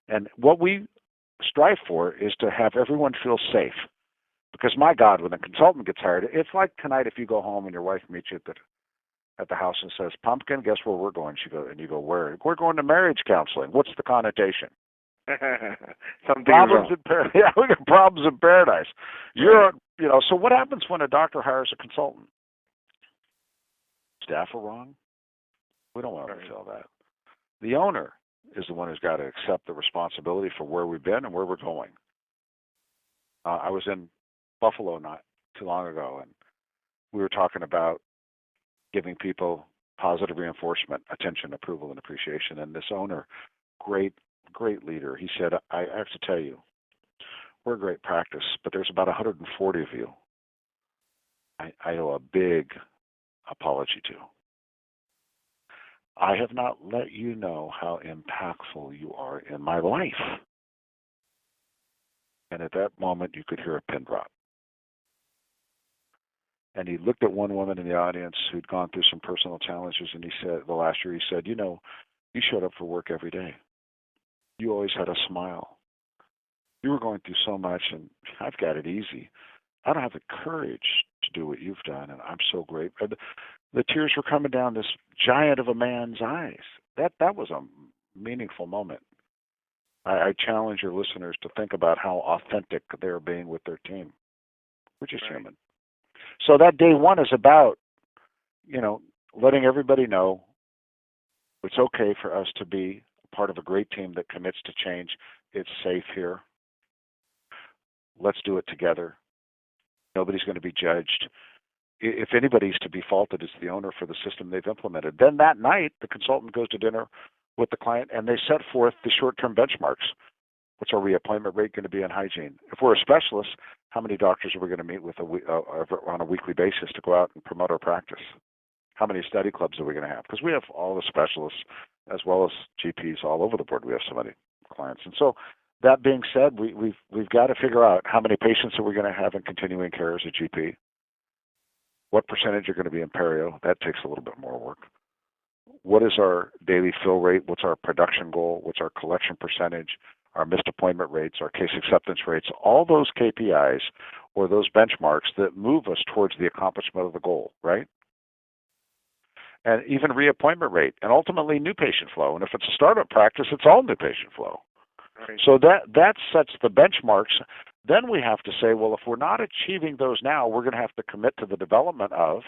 And what we strive for is to have everyone feel safe. Because, my God, when a consultant gets hired, it's like tonight if you go home and your wife meets you at the house and says, "Pumpkin, guess where we're going?" And you go, "Where?" "We're going to marriage counseling." What's the connotation? Something problems wrong. Yeah, we got problems in paradise. So what happens when a doctor hires a consultant? Staff are wrong? We don't want to feel that. The owner is the one who's got to accept the responsibility for where we've been and where we're going. I was in Buffalo not too long ago, and we were talking about giving people positive reinforcement, attention, approval, and appreciation. And this owner, great leader, he said, I have to tell you, we're a great practice, but there's about 140 of you I owe a big apology to. I have not let you know how impactful you are in my life. And at that moment, you could hear a pin drop. And he looked at one woman in the audience who'd gone through some personal challenges, and he said, the last year, he said, you showed up for work every day. You always had a smile. You were going through so much, and I've got it easy. I don't have the courage to do what you've done, and I'm so grateful. The tears were coming down this giant of a man's eyes. That was a meaningful moment. I challenge your listeners to think about how authentic they're being with their team, which is human. So that day one is about, letting everybody know it's okay for us to be part of a great team that commits to change. It's safe here. Let's do it together. Nobody's going to be judged. If anybody's to be faulted, it's the owner for the system they've implemented. Then that night, the consultant goes to dinner with the client, and they set forth the short-term benchmarks. What's our reappointment rate going to be in hygiene? If we're a specialist, how many doctors are we going to meet with on a weekly basis to go out and promote our practice? How many study clubs are we going to have? Because we have all the specialists as well as GPs all over the board. We have so many clients. And so That being said, we've got to figure out how many patients are we going to have in continuing care as a GP. What percentage are going to be in perio? That takes a little bit more work. What is our daily fill rate? What's our production goal? What's our collection percentage? Our missed appointment rates, our case acceptance rates, all those KPIs or those benchmarks that move us towards the accomplishment of the goal, right? And even reappointment rate, and ultimately new patient flow. And if it's a startup practice, it's all new patient flow. Right. So that sets the benchmarks. Then we have to say, well, if we're not achieving those now, we're going to have to commit to the development of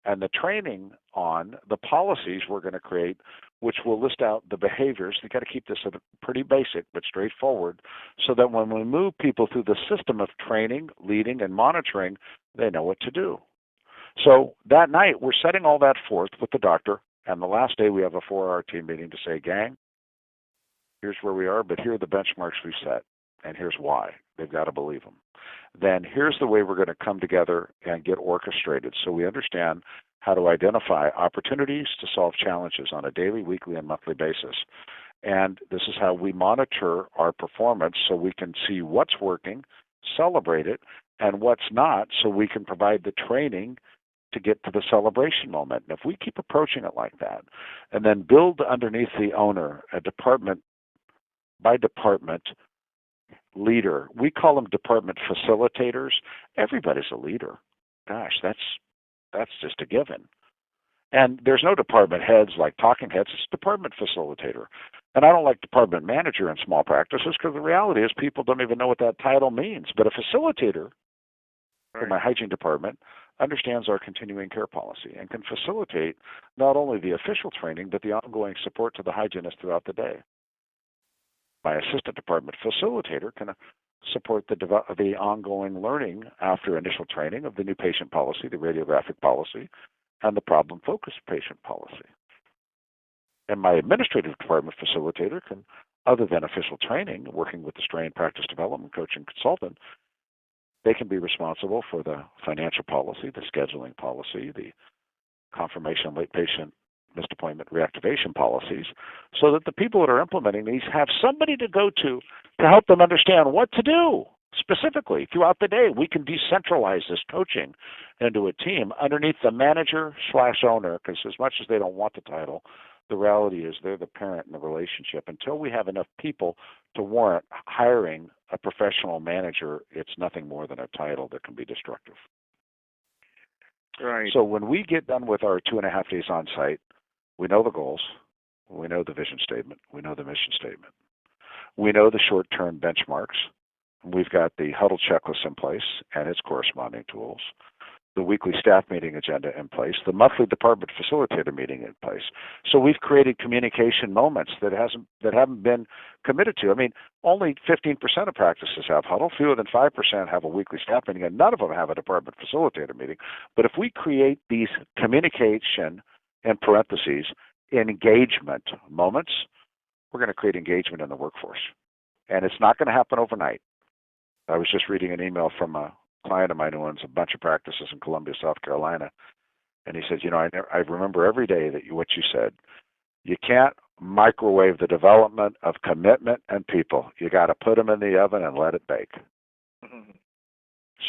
and the training on the policies we're going to create, which will list out the behaviors. You've got to keep this pretty basic but straightforward so that when we move people through the system of training, leading, and monitoring, they know what to do. So that night, we're setting all that forth with the doctor, and the last day we have a 4-hour team meeting to say, gang, here's where we are, but here are the benchmarks we've set, and here's why. They've got to believe them. Then here's the way we're going to come together and get orchestrated so we understand how to identify opportunities to solve challenges on a daily, weekly, and monthly basis. And this is how we monitor our performance so we can see what's working, celebrate it, and what's not so we can provide the training to get to the celebration moment. And if we keep approaching it like that and then build underneath the owner a department by department leader, we call them department facilitators. Everybody's a leader. Gosh, that's just a given. And there's no department heads like talking heads. It's department facilitator. And I don't like department manager in small practices because the reality is people don't even know what that title means. But a facilitator for my hygiene department understands our continuing care policy and can facilitate not only the official training but the ongoing support to the hygienist throughout the day. My assistant department facilitator can support the ongoing learning after initial training of the new patient policy, the radiographic policy, and the problem-focused patient policy. And my administrative department facilitator can, other than official training, working with the Straine practice development coach and consultant, they can be responsible for the financial policy, the scheduling policy, the confirmation late patient missed appointment reactivation policies, so that the people that are implementing these have somebody to go to help them understand what to do specifically throughout the day. We can decentralize this coaching into a team underneath the manager/owner, because as much as they don't want the title, the reality is they're the parent in the relationship. Until we have enough people to warrant hiring a professional manager, it's nothing more than a title that can be destructive. Right. So when we get done with our 2.5 days on site, we know the goals, we know the vision statement, we know the mission statement, we know the short-term benchmarks, we've got the huddle checklist in place and its corresponding tools, the weekly staff meeting agenda in place, the monthly department facilitator meeting in place. So we've created communication moments that haven't been committed to. I mean, only 15% of practices have huddle, fewer than 5% have a weekly staff meeting, and none of them have a department facilitator meeting. But if we create these communication, in parentheses, engagement moments, we're going to create engagement in the workforce. And it's not going to happen overnight. I was just reading an email from a client of mine who owns a bunch of practices in Columbia, South Carolina, and he said, I remember every day what you said. You can't microwave the development of commitment and people. You got to put them in the oven and let it bake. Mm-hmm.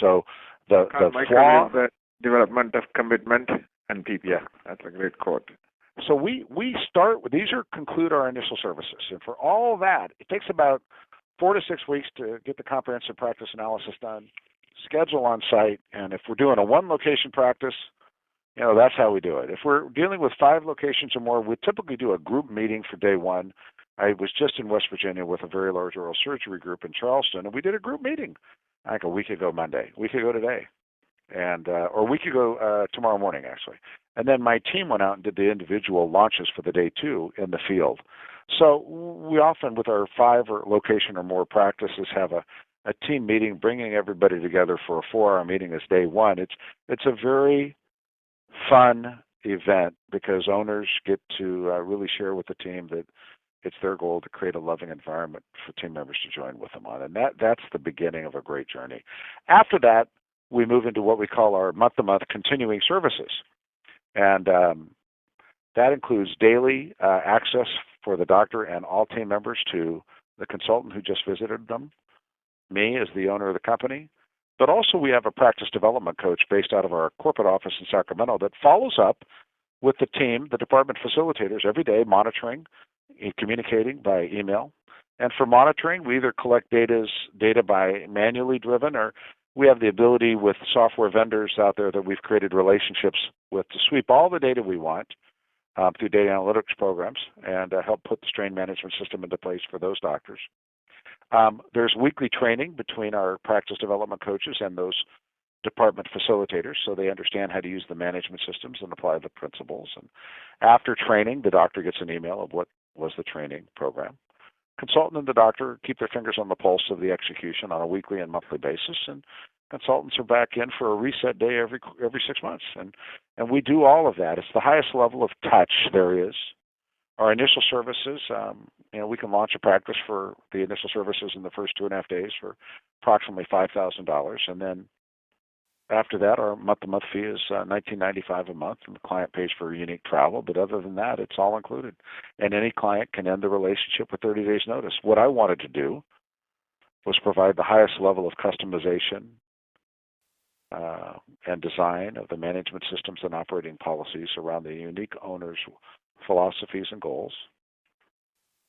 So the flaw, the development of commitment and people. Yeah, that's a great quote. So we start with conclude our initial services, and for all that, it takes about 4 to 6 weeks to get the comprehensive practice analysis done, schedule on site, and if we're doing a 1-location practice, that's how we do it. If we're dealing with 5 locations or more, we typically do a group meeting for day 1. I was just in West Virginia with a very large oral surgery group in Charleston, and we did a group meeting, like a week ago Monday. We could go today. Or we could go tomorrow morning, actually. And then my team went out and did the individual launches for the day 2 in the field. So we often, with our 5 or location or more practices, have a team meeting, bringing everybody together for a 4-hour meeting as day 1. It's a very fun event because owners get to really share with the team that it's their goal to create a loving environment for team members to join with them on. And that's the beginning of a great journey. After that, we move into what we call our month-to-month continuing services. And that includes daily access for the doctor and all team members to the consultant who just visited them, me as the owner of the company, but also we have a practice development coach based out of our corporate office in Sacramento that follows up with the team, the department facilitators, every day, monitoring and communicating by email. And for monitoring, we either collect data by manually driven, or we have the ability with software vendors out there that we've created relationships with to sweep all the data we want through data analytics programs and help put the strain management system into place for those doctors. There's weekly training between our practice development coaches and those department facilitators, so they understand how to use the management systems and apply the principles. And after training, the doctor gets an email of what was the training program. Consultant and the doctor keep their fingers on the pulse of the execution on a weekly and monthly basis, and consultants are back in for a reset day every 6 months. And we do all of that. It's the highest level of touch there is. Our initial services, we can launch a practice for the initial services in the first 2.5 days for approximately $5,000, and then after that, our month-to-month fee is $19.95 a month, and the client pays for unique travel. But other than that, it's all included. And any client can end the relationship with 30 days' notice. What I wanted to do was provide the highest level of customization and design of the management systems and operating policies around the unique owner's philosophies and goals,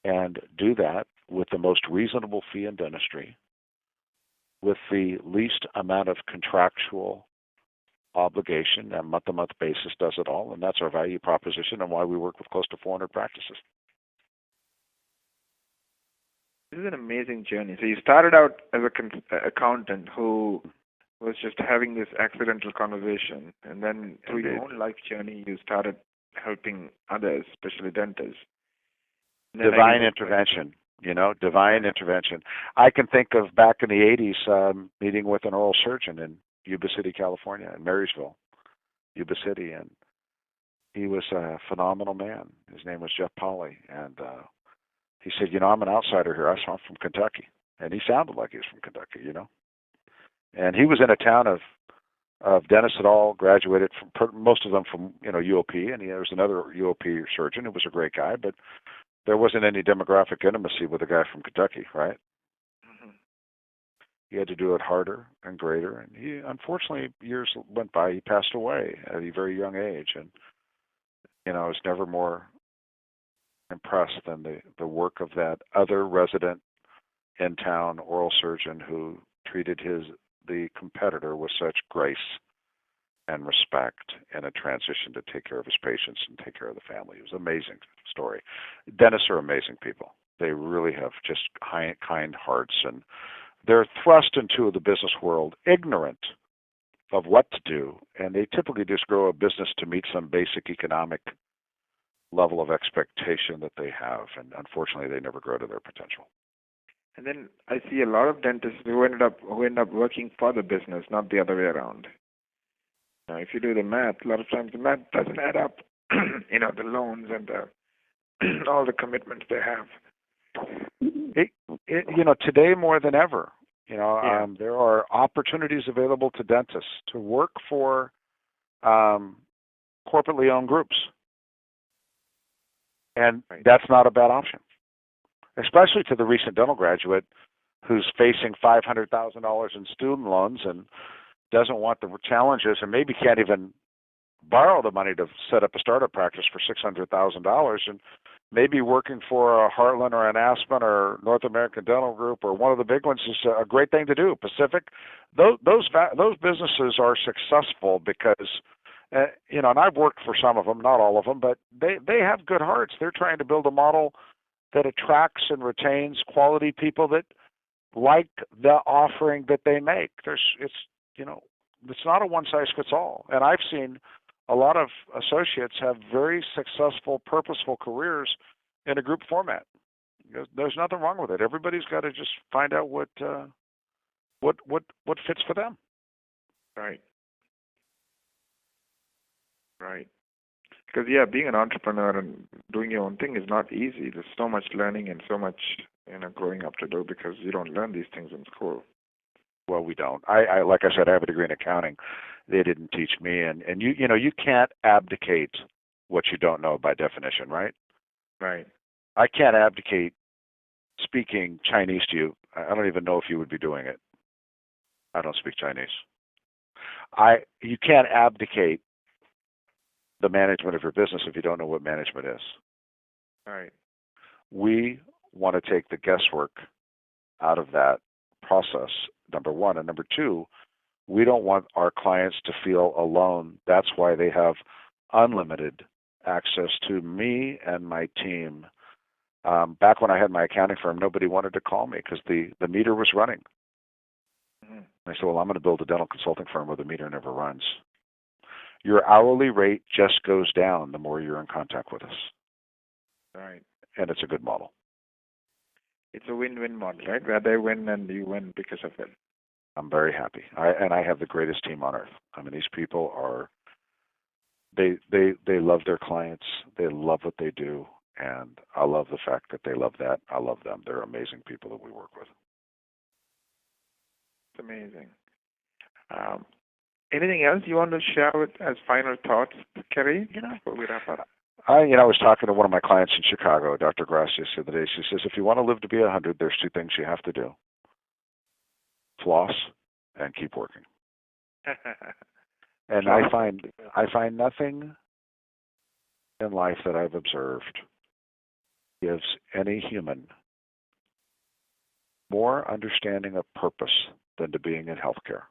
and do that with the most reasonable fee in dentistry, with the least amount of contractual obligation. A month-to-month basis does it all, and that's our value proposition and why we work with close to 400 practices. This is an amazing journey. So you started out as an accountant who was just having this accidental conversation, and then through your own life journey, you started helping others, especially dentists. Divine intervention. Divine intervention. I can think of back in the 80s meeting with an oral surgeon in Yuba City, California, in Marysville, Yuba City, and he was a phenomenal man. His name was Jeff Polly, and he said, I'm an outsider here. I'm from Kentucky, and he sounded like he was from Kentucky, And he was in a town of dentists that all graduated from, most of them from, UOP, and there was another UOP surgeon who was a great guy, but there wasn't any demographic intimacy with a guy from Kentucky, right? Mm-hmm. He had to do it harder and greater, and he, unfortunately, years went by. He passed away at a very young age, and I was never more impressed than the work of that other resident in town oral surgeon who treated the competitor with such grace and respect in a transition to take care of his patients and take care of the family. It was an amazing story. Dentists are amazing people. They really have just kind hearts, and they're thrust into the business world ignorant of what to do, and they typically just grow a business to meet some basic economic level of expectation that they have, and unfortunately they never grow to their potential. And then I see a lot of dentists who end up working for the business, not the other way around. Now, if you do the math, a lot of times the math doesn't add up. The loans and all the commitments they have. Today more than ever, there are opportunities available to dentists to work for corporately owned groups, and that's not a bad option, especially to the recent dental graduate who's facing $500,000 in student loans and doesn't want the challenges and maybe can't even borrow the money to set up a startup practice for $600,000, and maybe working for a Heartland or an Aspen or North American Dental Group or one of the big ones is a great thing to do. Pacific, those businesses are successful because, and I've worked for some of them, not all of them, but they have good hearts. They're trying to build a model that attracts and retains quality people that like the offering that they make. It's not a one-size-fits-all. And I've seen a lot of associates have very successful, purposeful careers in a group format. There's nothing wrong with it. Everybody's got to just find out what fits for them. Right. Because being an entrepreneur and doing your own thing is not easy. There's so much learning and so much growing up to do because you don't learn these things in school. Well, we don't. I like I said, I have a degree in accounting. They didn't teach me, and you can't abdicate what you don't know by definition, right? Right. I can't abdicate speaking Chinese to you, I don't even know if you would be doing it. I don't speak Chinese. You can't abdicate the management of your business if you don't know what management is. All right. We want to take the guesswork out of that process, number one. And number two, we don't want our clients to feel alone. That's why they have unlimited access to me and my team. Back when I had my accounting firm, nobody wanted to call me because the meter was running. Mm-hmm. I said, well, I'm going to build a dental consulting firm where the meter never runs. Your hourly rate just goes down the more you're in contact with us. Right. And it's a good model. It's a win-win model, right? Where they win and you win because of it. I'm very happy. I have the greatest team on earth. I mean, these people are, they love their clients. They love what they do. And I love the fact that they love that. I love them. They're amazing people that we work with. It's amazing. Anything else you want to share with as final thoughts, Kerry, before we wrap up? I was talking to one of my clients in Chicago, Dr. Gracias, the other day. She says, if you want to live to be 100, there's two things you have to do. Floss and keep working. And I find nothing in life that I've observed gives any human more understanding of purpose than to being in healthcare.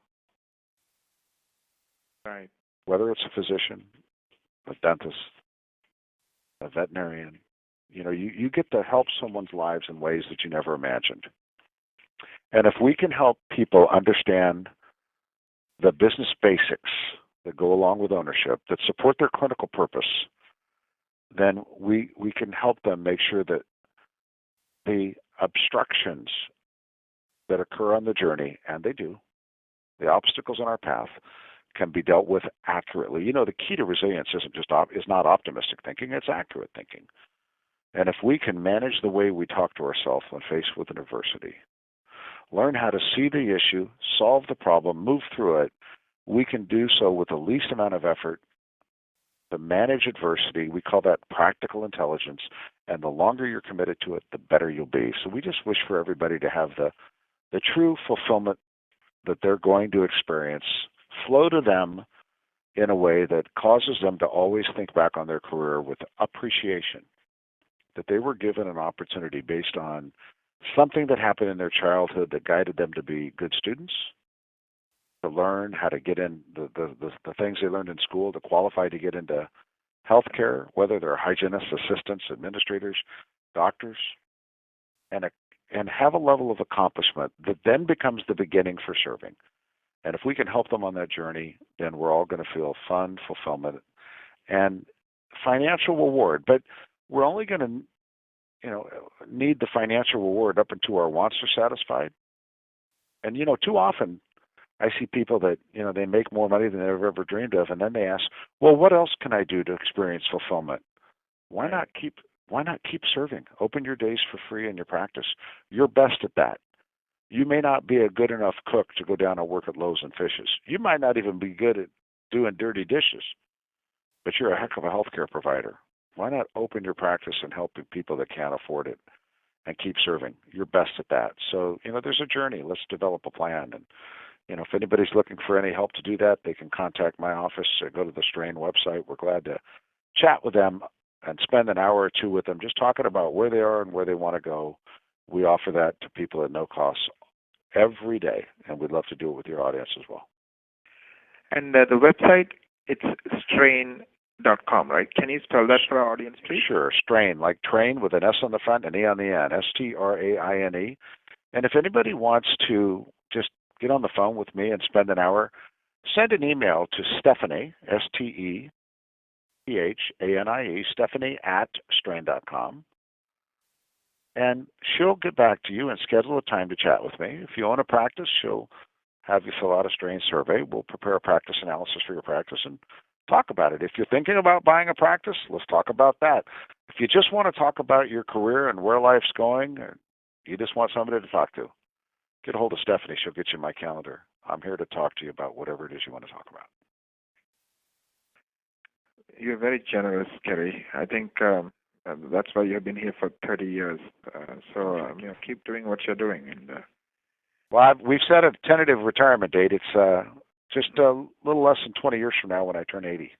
Right. Whether it's a physician, a dentist, a veterinarian, you get to help someone's lives in ways that you never imagined. And if we can help people understand the business basics that go along with ownership, that support their clinical purpose, then we can help them make sure that the obstructions that occur on the journey, and they do, the obstacles on our path, can be dealt with accurately. The key to resilience is not optimistic thinking, it's accurate thinking. And if we can manage the way we talk to ourselves when faced with an adversity, learn how to see the issue, solve the problem, move through it, we can do so with the least amount of effort to manage adversity. We call that practical intelligence, and the longer you're committed to it, the better you'll be. So we just wish for everybody to have the true fulfillment that they're going to experience flow to them in a way that causes them to always think back on their career with appreciation, that they were given an opportunity based on something that happened in their childhood that guided them to be good students, to learn how to get in the things they learned in school, to qualify to get into healthcare, whether they're hygienists, assistants, administrators, doctors, and have a level of accomplishment that then becomes the beginning for serving. And if we can help them on that journey, then we're all going to feel fun, fulfillment, and financial reward. But we're only going to, need the financial reward up until our wants are satisfied. And, too often I see people that, they make more money than they've ever dreamed of, and then they ask, well, what else can I do to experience fulfillment? Why not keep serving? Open your days for free in your practice. You're best at that. You may not be a good enough cook to go down and work at Loaves and Fishes. You might not even be good at doing dirty dishes, but you're a heck of a healthcare provider. Why not open your practice and help people that can't afford it and keep serving? You're best at that. So, there's a journey. Let's develop a plan. And, if anybody's looking for any help to do that, they can contact my office or go to the Straine website. We're glad to chat with them and spend an hour or two with them just talking about where they are and where they want to go. We offer that to people at no cost every day, and we'd love to do it with your audience as well. And the website, it's straine.com, right? Can you spell that for our audience, please? Sure. Straine, like train with an S on the front and E on the end, Straine. And if anybody wants to just get on the phone with me and spend an hour, send an email to Stephanie, Stephanie, Stephanie at straine.com. And she'll get back to you and schedule a time to chat with me. If you own a practice, she'll have you fill out a Straine survey. We'll prepare a practice analysis for your practice and talk about it. If you're thinking about buying a practice, let's talk about that. If you just want to talk about your career and where life's going, or you just want somebody to talk to, get a hold of Stephanie. She'll get you my calendar. I'm here to talk to you about whatever it is you want to talk about. You're very generous, Kerry. I think That's why you've been here for 30 years. Keep doing what you're doing. And well, we've set a tentative retirement date. It's just a little less than 20 years from now when I turn 80.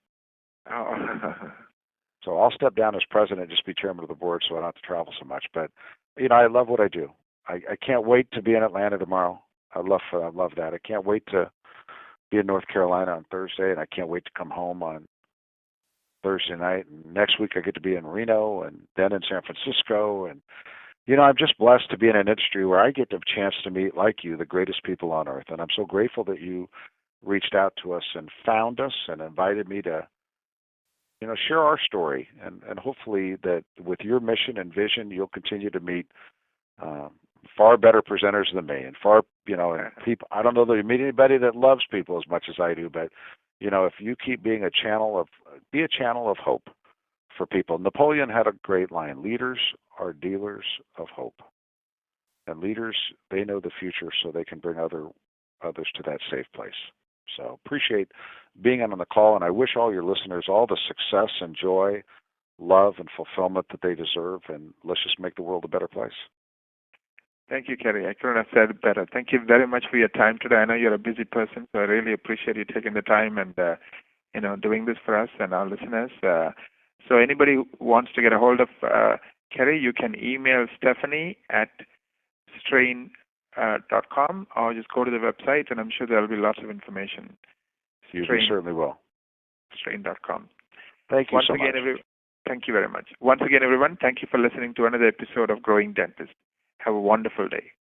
Oh. So I'll step down as president and just be chairman of the board so I don't have to travel so much. But, I love what I do. I can't wait to be in Atlanta tomorrow. I love that. I can't wait to be in North Carolina on Thursday, and I can't wait to come home on Thursday night. And next week I get to be in Reno and then in San Francisco. And, I'm just blessed to be in an industry where I get the chance to meet, like you, the greatest people on earth. And I'm so grateful that you reached out to us and found us and invited me to share our story, and hopefully that with your mission and vision, you'll continue to meet far better presenters than me, and people. I don't know that you meet anybody that loves people as much as I do, but if you keep being be a channel of hope for people. Napoleon had a great line: "Leaders are dealers of hope," and leaders, they know the future, so they can bring others to that safe place. So appreciate being on the call, and I wish all your listeners all the success and joy, love, and fulfillment that they deserve, and let's just make the world a better place. Thank you, Kerry. I couldn't have said it better. Thank you very much for your time today. I know you're a busy person, so I really appreciate you taking the time and doing this for us and our listeners. So anybody who wants to get a hold of Kerry, you can email Stephanie at Straine.com, or just go to the website, and I'm sure there'll be lots of information. You certainly will. Straine.com. Thank you so much. Thank you very much. Once again, everyone, thank you for listening to another episode of Growing Dentist. Have a wonderful day.